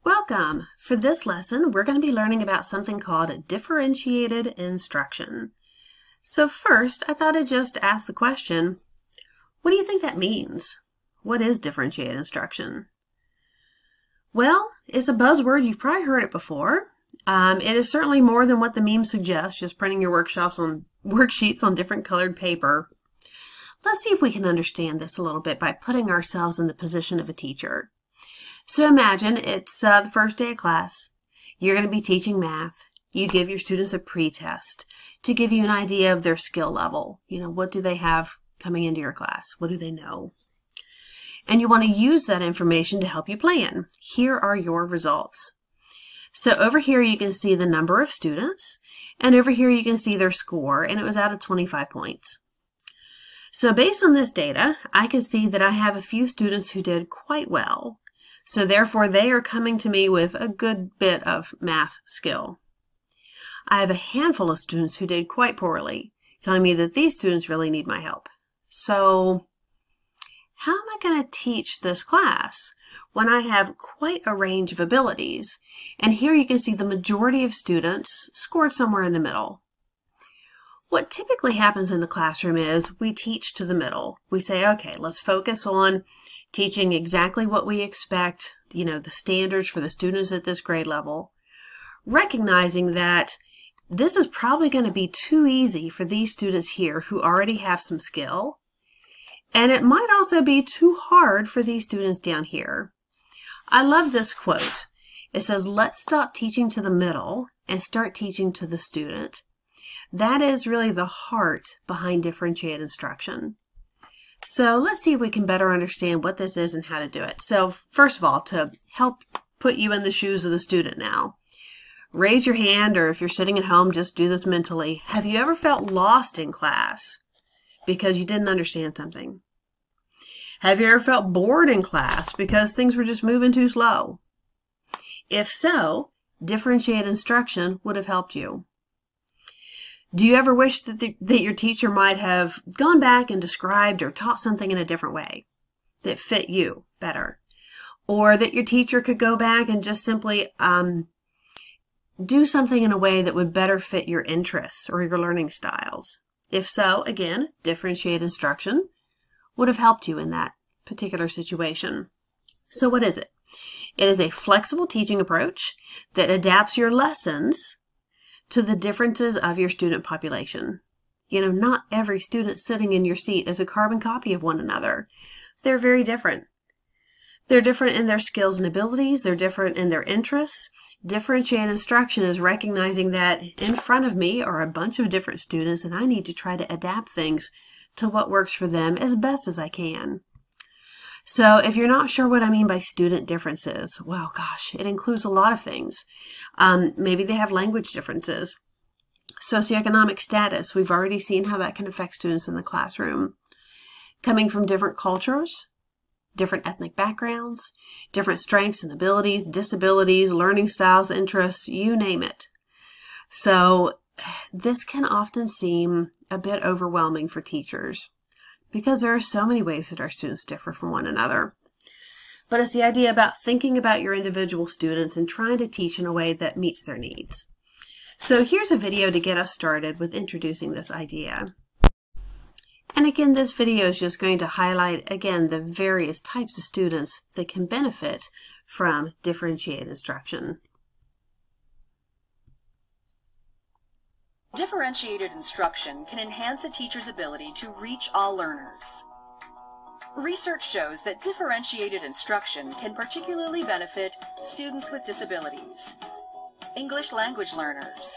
Welcome! For this lesson, we're going to be learning about something called differentiated instruction. So first, I thought I'd just ask the question, what do you think that means? What is differentiated instruction? Well, it's a buzzword. You've probably heard it before. It is certainly more than what the meme suggests, just printing your worksheets on different colored paper. Let's see if we can understand this a little bit by putting ourselves in the position of a teacher. So imagine it's the first day of class. You're going to be teaching math. You give your students a pre-test to give you an idea of their skill level. What do they have coming into your class? What do they know? And you want to use that information to help you plan. Here are your results. So over here you can see the number of students, and over here you can see their score, and it was out of 25 points. So based on this data, I can see that I have a few students who did quite well. So therefore, they are coming to me with a good bit of math skill. I have a handful of students who did quite poorly, telling me that these students really need my help. So how am I going to teach this class when I have quite a range of abilities? And here you can see the majority of students scored somewhere in the middle. What typically happens in the classroom is we teach to the middle. We say, okay, let's focus on teaching exactly what we expect, the standards for the students at this grade level, recognizing that this is probably going to be too easy for these students here who already have some skill, and it might also be too hard for these students down here. I love this quote. It says, let's stop teaching to the middle and start teaching to the student. That is really the heart behind differentiated instruction. So let's see if we can better understand what this is and how to do it. So first of all, to help put you in the shoes of the student now, raise your hand, or if you're sitting at home, just do this mentally. Have you ever felt lost in class because you didn't understand something? Have you ever felt bored in class because things were just moving too slow? If so, differentiated instruction would have helped you. Do you ever wish that your teacher might have gone back and described or taught something in a different way that fit you better? Or that your teacher could go back and just simply do something in a way that would better fit your interests or your learning styles? If so, again, differentiated instruction would have helped you in that particular situation. So what is it? It is a flexible teaching approach that adapts your lessons to the differences of your student population. Not every student sitting in your seat is a carbon copy of one another. They're very different. They're different in their skills and abilities. They're different in their interests. Differentiated instruction is recognizing that in front of me are a bunch of different students, and I need to try to adapt things to what works for them as best as I can. So if you're not sure what I mean by student differences, well, gosh, it includes a lot of things. Maybe they have language differences. Socioeconomic status, we've already seen how that can affect students in the classroom. Coming from different cultures, different ethnic backgrounds, different strengths and abilities, disabilities, learning styles, interests, you name it. So this can often seem a bit overwhelming for teachers, because there are so many ways that our students differ from one another. But it's the idea about thinking about your individual students and trying to teach in a way that meets their needs. So here's a video to get us started with introducing this idea. And again, this video is just going to highlight, again, the various types of students that can benefit from differentiated instruction. Differentiated instruction can enhance a teacher's ability to reach all learners. Research shows that differentiated instruction can particularly benefit students with disabilities, English language learners,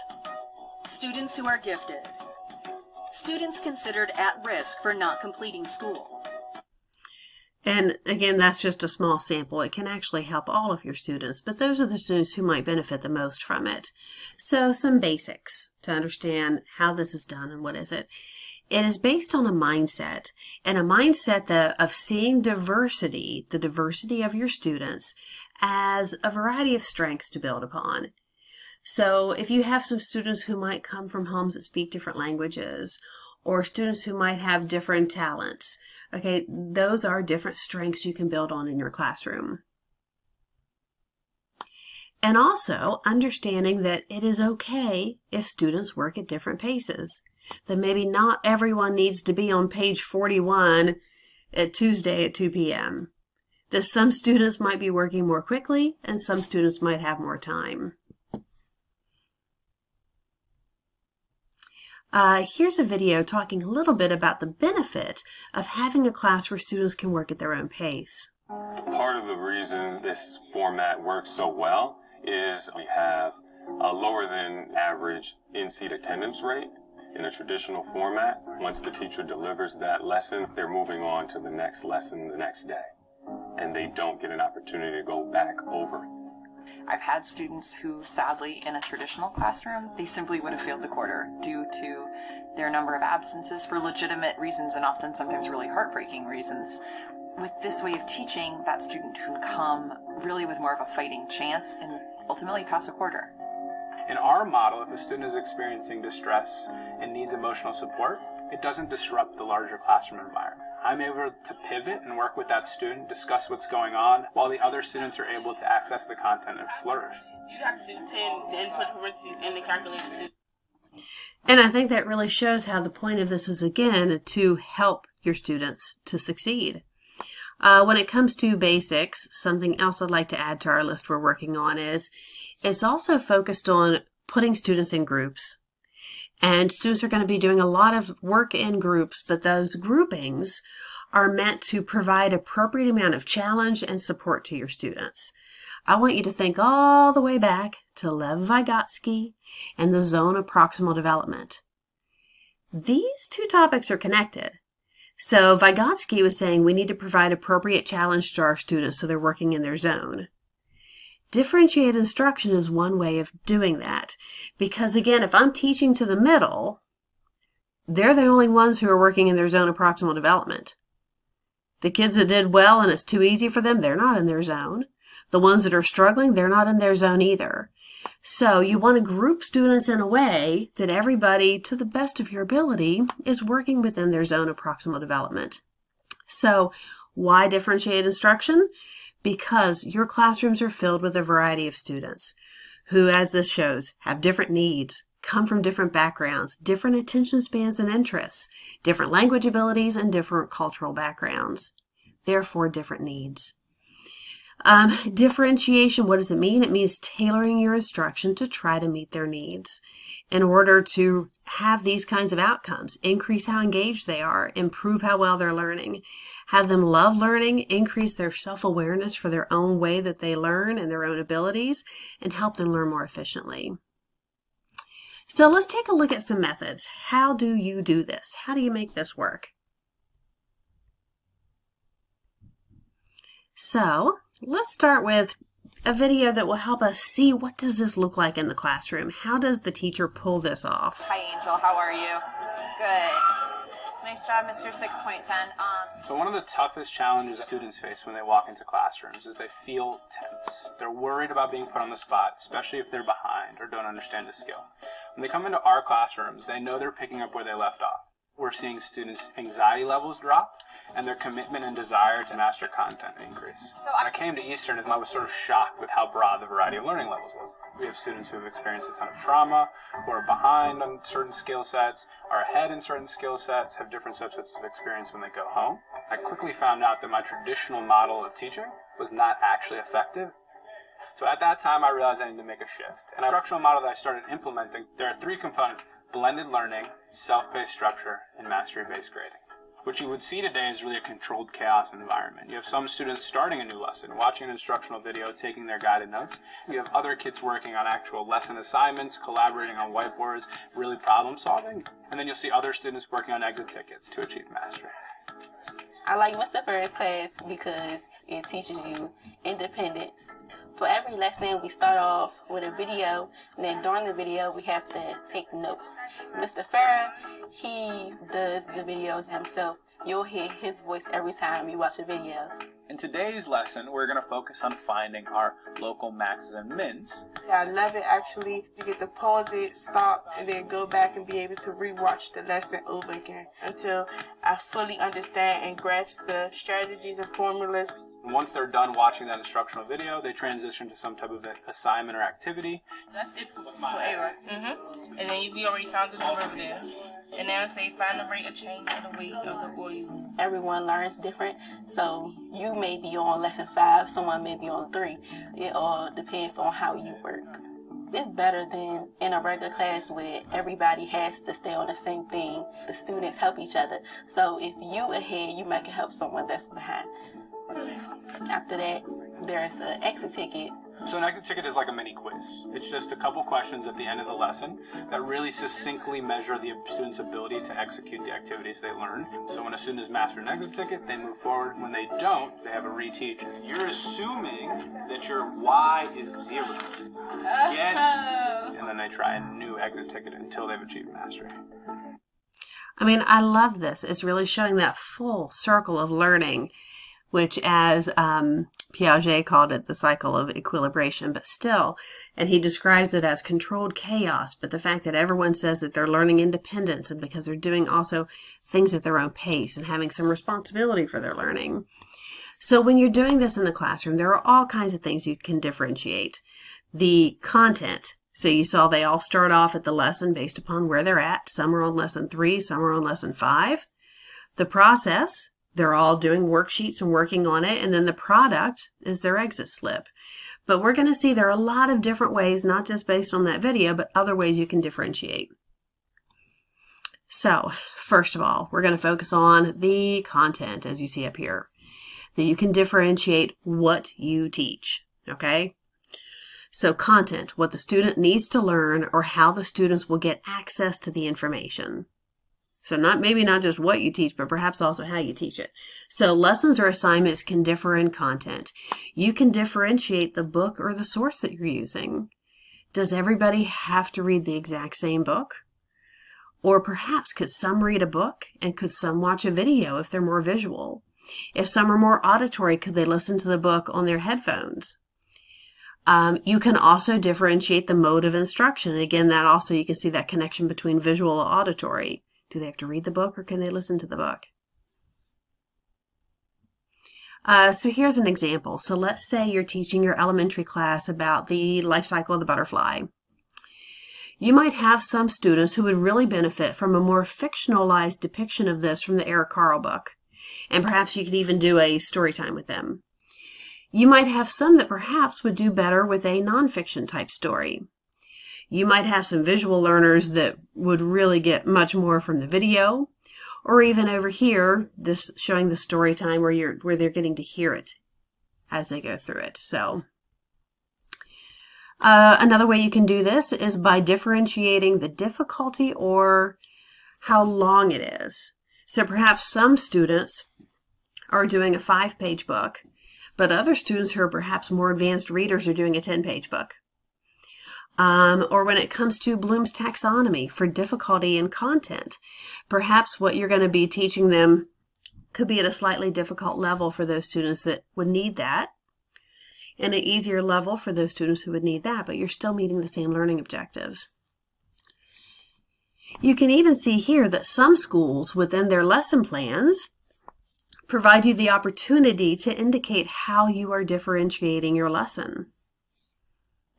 students who are gifted, students considered at risk for not completing school. And again, that's just a small sample. It can actually help all of your students, but those are the students who might benefit the most from it. So some basics to understand how this is done and what is it. It is based on a mindset, and a mindset of seeing diversity, the diversity of your students, as a variety of strengths to build upon. So if you have some students who might come from homes that speak different languages, or students who might have different talents. Okay, those are different strengths you can build on in your classroom. And also understanding that it is okay if students work at different paces. That maybe not everyone needs to be on page 41 at Tuesday at 2 p.m. That some students might be working more quickly and some students might have more time. Here's a video talking a little bit about the benefit of having a class where students can work at their own pace. Part of the reason this format works so well is we have a lower than average in-seat attendance rate. In a traditional format, once the teacher delivers that lesson, they're moving on to the next lesson the next day, and they don't get an opportunity to go back over it. I've had students who, sadly, in a traditional classroom, they simply would have failed the quarter due to their number of absences for legitimate reasons and often sometimes really heartbreaking reasons. With this way of teaching, that student can come really with more of a fighting chance and ultimately pass a quarter. In our model, if a student is experiencing distress and needs emotional support, it doesn't disrupt the larger classroom environment. I'm able to pivot and work with that student, discuss what's going on, while the other students are able to access the content and flourish. You have to do 10, then put parentheses in the calculation too. And I think that really shows how the point of this is, again, to help your students to succeed. When it comes to basics, something else I'd like to add to our list we're working on is it's also focused on putting students in groups. And students are going to be doing a lot of work in groups, but those groupings are meant to provide appropriate amount of challenge and support to your students. I want you to think all the way back to Lev Vygotsky and the zone of proximal development. These two topics are connected. So Vygotsky was saying we need to provide appropriate challenge to our students so they're working in their zone. Differentiated instruction is one way of doing that. Because again, if I'm teaching to the middle, they're the only ones who are working in their zone of proximal development. The kids that did well and it's too easy for them, they're not in their zone. The ones that are struggling, they're not in their zone either. So you want to group students in a way that everybody, to the best of your ability, is working within their zone of proximal development. So why differentiated instruction? Because your classrooms are filled with a variety of students who, as this shows, have different needs, come from different backgrounds, different attention spans and interests, different language abilities, and different cultural backgrounds. Therefore, different needs. Differentiation, what does it mean? It means tailoring your instruction to try to meet their needs in order to have these kinds of outcomes, increase how engaged they are, improve how well they're learning, have them love learning, increase their self-awareness for their own way that they learn and their own abilities, and help them learn more efficiently. So let's take a look at some methods. How do you do this? How do you make this work? So let's start with a video that will help us see what does this look like in the classroom. How does the teacher pull this off? Hi Angel, how are you? Good. Nice job, Mr. 6.10. So one of the toughest challenges students face when they walk into classrooms is they feel tense. They're worried about being put on the spot, especially if they're behind or don't understand the skill. When they come into our classrooms, they know they're picking up where they left off. We're seeing students' anxiety levels drop and their commitment and desire to master content increase. So When I came to Eastern, I was sort of shocked with how broad the variety of learning levels was. We have students who have experienced a ton of trauma, who are behind on certain skill sets, are ahead in certain skill sets, have different subsets of experience when they go home. I quickly found out that my traditional model of teaching was not actually effective. So at that time, I realized I needed to make a shift. And the instructional model that I started implementing, there are three components: blended learning, self-paced structure, and mastery-based grading. What you would see today is really a controlled chaos environment. You have some students starting a new lesson, watching an instructional video, taking their guided notes. You have other kids working on actual lesson assignments, collaborating on whiteboards, really problem solving. And then you'll see other students working on exit tickets to achieve mastery. I like Mr. Furr's class because it teaches you independence. For every lesson, we start off with a video, and then during the video, we have to take notes. Mr. Furr, he does the videos himself. You'll hear his voice every time you watch a video. In today's lesson, we're going to focus on finding our local maxes and mins. I love it actually. You get to pause it, stop, and then go back and be able to rewatch the lesson over again until I fully understand and grasp the strategies and formulas And once they're done watching that instructional video, they transition to some type of assignment or activity. That's it for A, right? And then we already found the derivative. And now it says find the rate of change of the weight of the oil. Everyone learns different, so you may be on lesson 5, someone may be on 3. It all depends on how you work. It's better than in a regular class where everybody has to stay on the same thing. The students help each other. So if you ahead, you might can help someone that's behind. After that, there's an exit ticket. So an exit ticket is like a mini quiz. It's just a couple questions at the end of the lesson that really succinctly measure the student's ability to execute the activities they learned. So when a student has mastered an exit ticket, they move forward. When they don't, they have a reteach. You're assuming that your Y is 0. And then they try a new exit ticket until they've achieved mastery. I mean, I love this. It's really showing that full circle of learning, which as Piaget called it the cycle of equilibration, but still, and he describes it as controlled chaos, but the fact that everyone says that they're learning independence and because they're doing also things at their own pace and having some responsibility for their learning. So when you're doing this in the classroom, there are all kinds of things you can differentiate. The content. So you saw they all start off at the lesson based upon where they're at. Some are on lesson 3, some are on lesson 5. The process. They're all doing worksheets and working on it, and then the product is their exit slip. But we're going to see there are a lot of different ways, not just based on that video, but other ways you can differentiate. So, first of all, we're going to focus on the content, as you see up here, that you can differentiate what you teach, okay? So content, what the student needs to learn or how the students will get access to the information. So maybe not just what you teach, but perhaps also how you teach it. So lessons or assignments can differ in content. You can differentiate the book or the source that you're using. Does everybody have to read the exact same book? Or perhaps could some read a book and could some watch a video if they're more visual? If some are more auditory, could they listen to the book on their headphones? You can also differentiate the mode of instruction. Again, that also you can see that connection between visual and auditory. Do they have to read the book or can they listen to the book? So here's an example. So let's say you're teaching your elementary class about the life cycle of the butterfly. You might have some students who would really benefit from a more fictionalized depiction of this from the Eric Carle book. And perhaps you could even do a story time with them. You might have some that perhaps would do better with a nonfiction type story. You might have some visual learners that would really get much more from the video, or even over here, this showing the story time where they're getting to hear it as they go through it. So another way you can do this is by differentiating the difficulty or how long it is. So perhaps some students are doing a 5-page book, but other students who are perhaps more advanced readers are doing a 10-page book. Or when it comes to Bloom's taxonomy for difficulty in content, perhaps what you're going to be teaching them could be at a slightly difficult level for those students that would need that, and an easier level for those students who would need that, but you're still meeting the same learning objectives. You can even see here that some schools within their lesson plans provide you the opportunity to indicate how you are differentiating your lesson.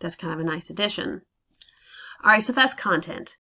That's kind of a nice addition. All right, so that's content.